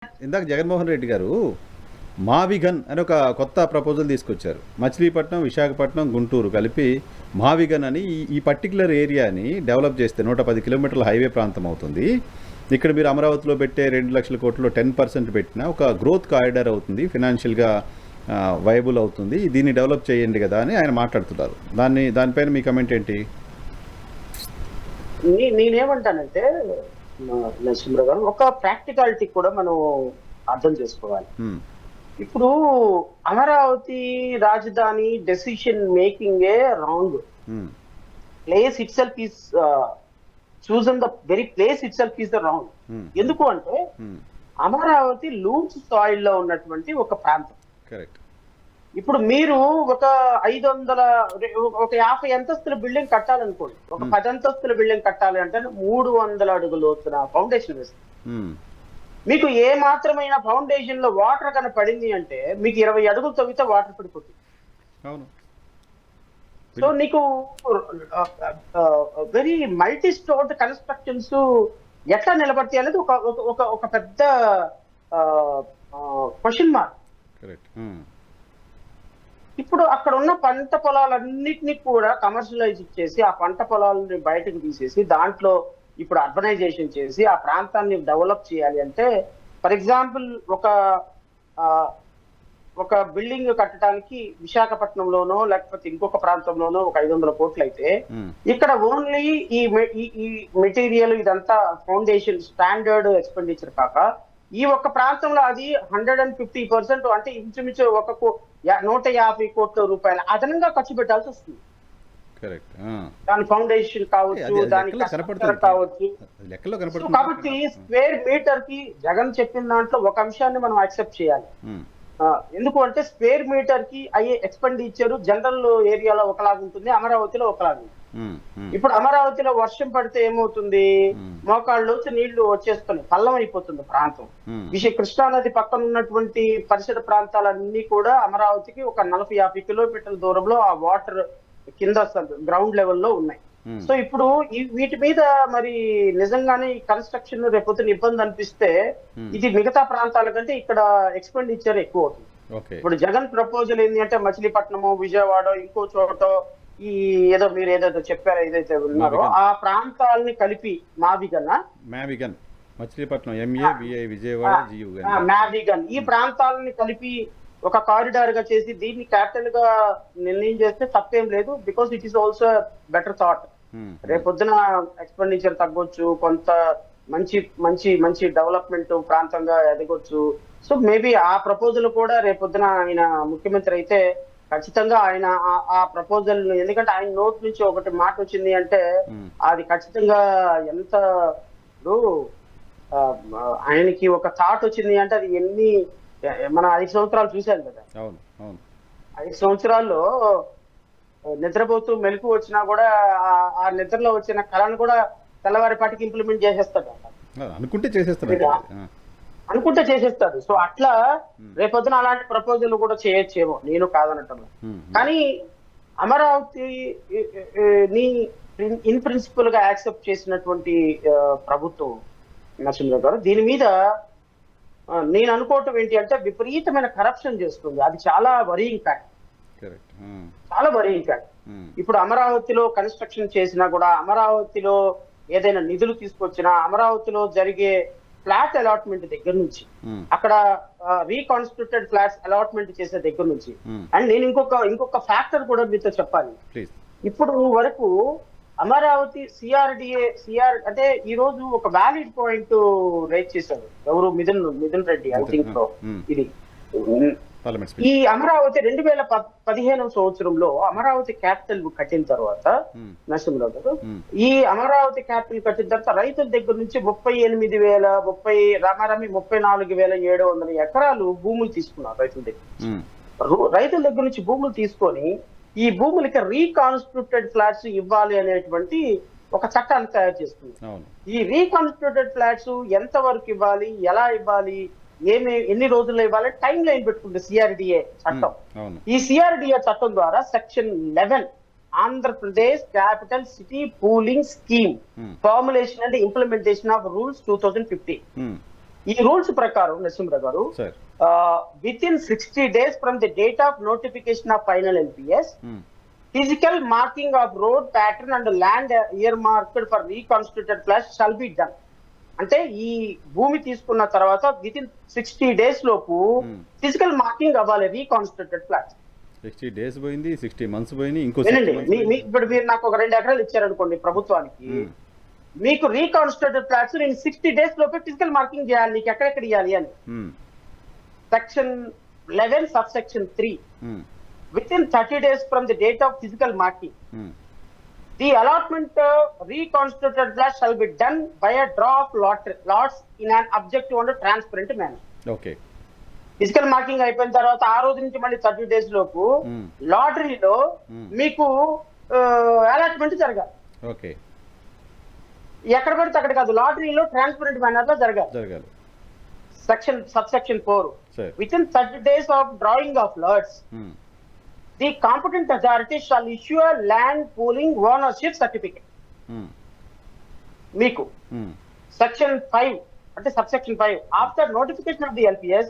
ఇందాక జగన్మోహన్ రెడ్డి గారు మావిగన్ అని ఒక కొత్త ప్రపోజల్ తీసుకొచ్చారు. మచిలీపట్నం, విశాఖపట్నం, గుంటూరు కలిపి మావిగన్ అని ఈ పర్టికులర్ ఏరియాని డెవలప్ చేస్తే 110 కిలోమీటర్ల హైవే ప్రాంతం అవుతుంది. ఇక్కడ మీరు అమరావతిలో పెట్టే 2 లక్షల కోట్లలో 10% పెట్టినా ఒక గ్రోత్ కారిడార్ అవుతుంది, ఫినాన్షియల్గా వైబుల్ అవుతుంది, దీన్ని డెవలప్ చేయండి కదా అని ఆయన మాట్లాడుతున్నారు. దానిపైన మీ కమెంట్ ఏంటి? నేనేమంటానంటే నరసింహరావు గారు, ఒక ప్రాక్టికాలిటీ కూడా మనం అర్థం చేసుకోవాలి. ఇప్పుడు అమరావతి రాజధాని decision making a wrong. Place it self is chosen the very place it self is the wrong. ఎందుకు అంటే అమరావతి లూమ్స్ సాయిల్ లో ఉన్నటువంటి ఒక ప్రాంతం. ఇప్పుడు మీరు ఒక 50 అంతస్తుల బిల్డింగ్ కట్టాలనుకోండి, ఒక 10 అంతస్తుల బిల్డింగ్ కట్టాలి అంటే 300 అడుగుల లోతున ఫౌండేషన్ వేస్తుంది. మీకు ఏ మాత్రమైన ఫౌండేషన్ లో వాటర్ కన్నా పడింది అంటే మీకు 20 అడుగులు తవ్వితే వాటర్ పడిపోతుంది. సో నీకు వెరీ మల్టీ స్టోర్డ్ కన్స్ట్రక్షన్స్ ఎట్లా నిలబడతాయి అనేది ఒక పెద్ద క్వశ్చన్ మార్క్. ఇప్పుడు అక్కడ ఉన్న పంట పొలాలన్నిటినీ కూడా కమర్షియలైజ్ చేసి ఆ పంట పొలాలని బయటకు తీసేసి దాంట్లో ఇప్పుడు అర్బనైజేషన్ చేసి ఆ ప్రాంతాన్ని డెవలప్ చేయాలి అంటే, ఫర్ ఎగ్జాంపుల్ ఒక బిల్డింగ్ కట్టడానికి విశాఖపట్నంలోనో లేకపోతే ఇంకొక ప్రాంతంలోనో ఒక 500 కోట్లు అయితే, ఇక్కడ ఓన్లీ ఈ మెటీరియల్ ఇదంతా ఫౌండేషన్ స్టాండర్డ్ ఎక్స్పెండిచర్ కాక ఈ ఒక్క ప్రాంతంలో అది 150% అంటే ఇంచుమించు 150 కోట్ల రూపాయలు అదనంగా ఖర్చు పెట్టాల్సి వస్తుంది. దాని ఫౌండేషన్ కావచ్చు, దాని కావచ్చు. కాబట్టి స్క్వేర్ మీటర్ కి జగన్ చెప్పిన దాంట్లో ఒక అంశాన్ని మనం యాక్సెప్ట్ చేయాలి. ఎందుకు అంటే స్క్వేర్ మీటర్ కి అయ్యే ఎక్స్పెండిచర్ జనరల్ ఏరియాలో ఒకలాగా ఉంటుంది, అమరావతిలో ఒకలాగా. ఇప్పుడు అమరావతిలో వర్షం పడితే ఏమవుతుంది, మోకాళ్ళు నీళ్లు వచ్చేస్తున్నాయి, పల్లం అయిపోతుంది ప్రాంతం. కృష్ణానది పక్కన ఉన్నటువంటి పరిసర ప్రాంతాలన్నీ కూడా అమరావతికి ఒక 40-50 కిలోమీటర్ల దూరంలో ఆ వాటర్ కింద గ్రౌండ్ లెవెల్లో ఉన్నాయి. సో ఇప్పుడు వీటి మీద మరి నిజంగానే ఈ కన్స్ట్రక్షన్ రేపొద్దున ఇబ్బంది అనిపిస్తే ఇది మిగతా ప్రాంతాల కంటే ఇక్కడ ఎక్స్పెండిచర్ ఎక్కువ అవుతుంది. ఇప్పుడు జగన్ ప్రపోజల్ ఏంటి అంటే మచిలీపట్నము, విజయవాడ, ఇంకో చోట ఈ మీరు ఏదైతే చెప్పారో ఏదైతే ఉన్నారో ఆ ప్రాంతాలని కలిపి మావిగన్ మచిలీపట్నం మావిగన్ ఈ ప్రాంతాలని కలిపి ఒక కారిడార్ గా చేసి దీన్ని క్యాపిటల్ గా నిర్ణయం చేస్తే తప్పేం లేదు. Because it is also better thought. రేపొద్దున ఎక్స్పెండిచర్ తగ్గొచ్చు, కొంత మంచి మంచి మంచి డెవలప్మెంట్ ప్రాంతంగా ఎదగొచ్చు. సో మేబీ ఆ ప్రపోజల్ కూడా రేపొద్దున ఆయన ముఖ్యమంత్రి అయితే ఖచ్చితంగా ఆయన ఆ ప్రపోజల్, ఎందుకంటే ఆయన నోట్ నుంచి ఒకటి మాట వచ్చింది అంటే అది ఖచ్చితంగా ఎంత, ఆయనకి ఒక థాట్ వచ్చింది అంటే అది మన 5 సంవత్సరాలు చూశాను కదా. 5 సంవత్సరాల్లో నిద్రపోతూ మెలకు వచ్చినా కూడా ఆ నిద్రలో వచ్చిన కళను కూడా తెల్లవారిపాటికి ఇంప్లిమెంట్ చేసేస్తాడు, అనుకుంటే చేసేస్తాడు. సో అట్లా రేపొద్దున అలాంటి ప్రపోజల్ కూడా చేయొచ్చేమో, నేను కాదనటం. కానీ అమరావతి ఇన్ ప్రిన్సిపల్ గా యాక్సెప్ట్ చేసినటువంటి ప్రభుత్వం నరసింహరావు గారు, దీని మీద నేను అనుకోవటం ఏంటి అంటే విపరీతమైన కరప్షన్ చేస్తుంది. అది చాలా వరీయింగ్ ఫ్యాక్ట్, చాలా వరీయింగ్ ఫ్యాక్ట్. ఇప్పుడు అమరావతిలో కన్స్ట్రక్షన్ చేసినా కూడా, అమరావతిలో ఏదైనా నిధులు తీసుకొచ్చినా, అమరావతిలో జరిగే ఫ్లాట్ అలాట్మెంట్ దగ్గర నుంచి, అక్కడ రీకాన్స్టిట్యూటెడ్ ఫ్లాట్స్ అలాట్మెంట్ చేసే దగ్గర నుంచి, అండ్ నేను ఇంకొక ఫ్యాక్టర్ కూడా మీతో చెప్పాలి. ఇప్పుడు వరకు అమరావతి సిఆర్డిఏ అంటే ఈ రోజు ఒక వ్యాలిడ్ పాయింట్ రైజ్ చేశారు ఎవరు, మిథున్ రెడ్డి ఐ థింక్. ఇది ఈ అమరావతి 2015 సంవత్సరంలో అమరావతి క్యాపిటల్ కట్టిన తర్వాత నరసింహరావు గారు, ఈ అమరావతి క్యాపిటల్ కట్టిన తర్వాత రైతుల దగ్గర నుంచి 34,700 ఎకరాలు భూములు తీసుకున్నారు రైతుల దగ్గర. రైతుల దగ్గర నుంచి భూములు తీసుకొని ఈ భూములకి రీకాన్స్టిట్యూటెడ్ ఫ్లాట్స్ ఇవ్వాలి అనేటువంటి ఒక చట్టాన్ని తయారు చేస్తుంది. ఈ రీకాన్స్టిట్యూటెడ్ ఫ్లాట్స్ ఎంత వరకు ఇవ్వాలి, ఎలా ఇవ్వాలి, ఎన్ని రోజుల్లో ఇవ్వాలి, టైం లైన్ పెట్టుకుంటుంది సిఆర్డిఏ చట్టం. ఈ సిఆర్డిఏ చట్టం ద్వారా section 11 Andhra Pradesh capital city pooling scheme formulation and implementation of rules 2015 ఈ రూల్స్ ప్రకారం నరసింహరావు గారు sir with in 60 days from the date of notification off final LPS physical marking of road pattern and land year marked for reconstituted plots shall be done. అంటే ఈ భూమి తీసుకున్న తర్వాత with in 60 days లోపు physical marking అవ్వాలి reconstituted plots. 60 days పోయింది, 60 months పోయింది, ఇంకో వినండి, ఇప్పుడు మీరు నాకు ఒక 2 ఎకరాలు ఇచ్చారనుకోండి ప్రభుత్వానికి, మీకు రీకాన్స్టిట్యూటెడ్ ప్లాట్స్ నేను 60 days లోపే ఫిజికల్ మార్కింగ్ చేయాలి, నీకు ఎక్కడెక్కడ ఇవ్వాలి అని. Section 11 subsection 3 within 30 days from the date of physical marking, the allotment reconstituted plat shall be done by a draw of lots in an objective and transparent manner. Okay. Physical marking అయిపోయిన తర్వాత ఆ రోజు నుంచి మళ్ళీ 30 days లోపు లాటరీలో మీకు allotment జరగాలి. Okay. ఎక్కడ పడితే అక్కడ కాదు, లాటరీలో ట్రాన్స్పరెంట్ మేనర్ లో జరగాలి. Subsection 4 within 30 days of drawing of lots, the competent authority shall issue a land pooling ownership certificate. మీకు సెక్షన్ 5 అంటే subsection 5 after notification of the LPS,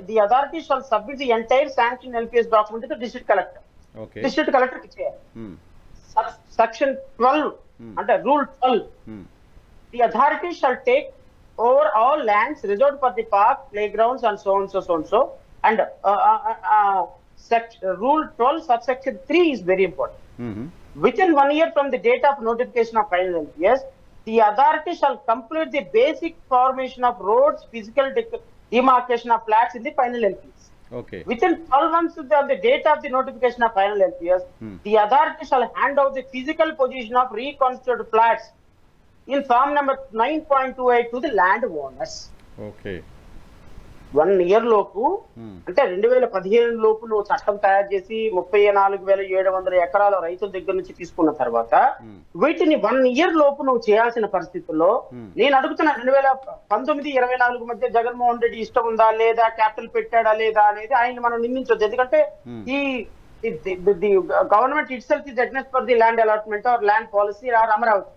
the authority shall submit the entire sanctioned LPS document to the district collector. Okay. district collector కి చేయాలి. Section 12 అంటే rule 12, the authority shall take over all lands reserved for the park, playgrounds and so on so and rule 12 subsection 3 is very important. Within 1 year from the date of notification of final LPS, the authority shall complete the basic formation of roads, physical demarcation of flats in the final LPS. Okay. Within 12 months on the date of the notification of final LPS, the authority shall hand out the physical position of reconstituted flats in form number 9.28 to the land owners. Okay. 1 year లోపు అంటే 2015 లోపు నువ్వు చట్టం తయారు చేసి 34,700 ఎకరాల రైతుల దగ్గర నుంచి తీసుకున్న తర్వాత వీటిని 1 year లోపు నువ్వు చేయాల్సిన పరిస్థితుల్లో నేను అడుగుతున్నా 2019-24 మధ్య జగన్మోహన్ రెడ్డి ఇష్టం ఉందా లేదా, క్యాపిటల్ పెట్టాడా లేదా అనేది ఆయన మనం నిందించొద్దు. ఎందుకంటే ఈ government itself is against for the land allotment or land policy or Amaravati.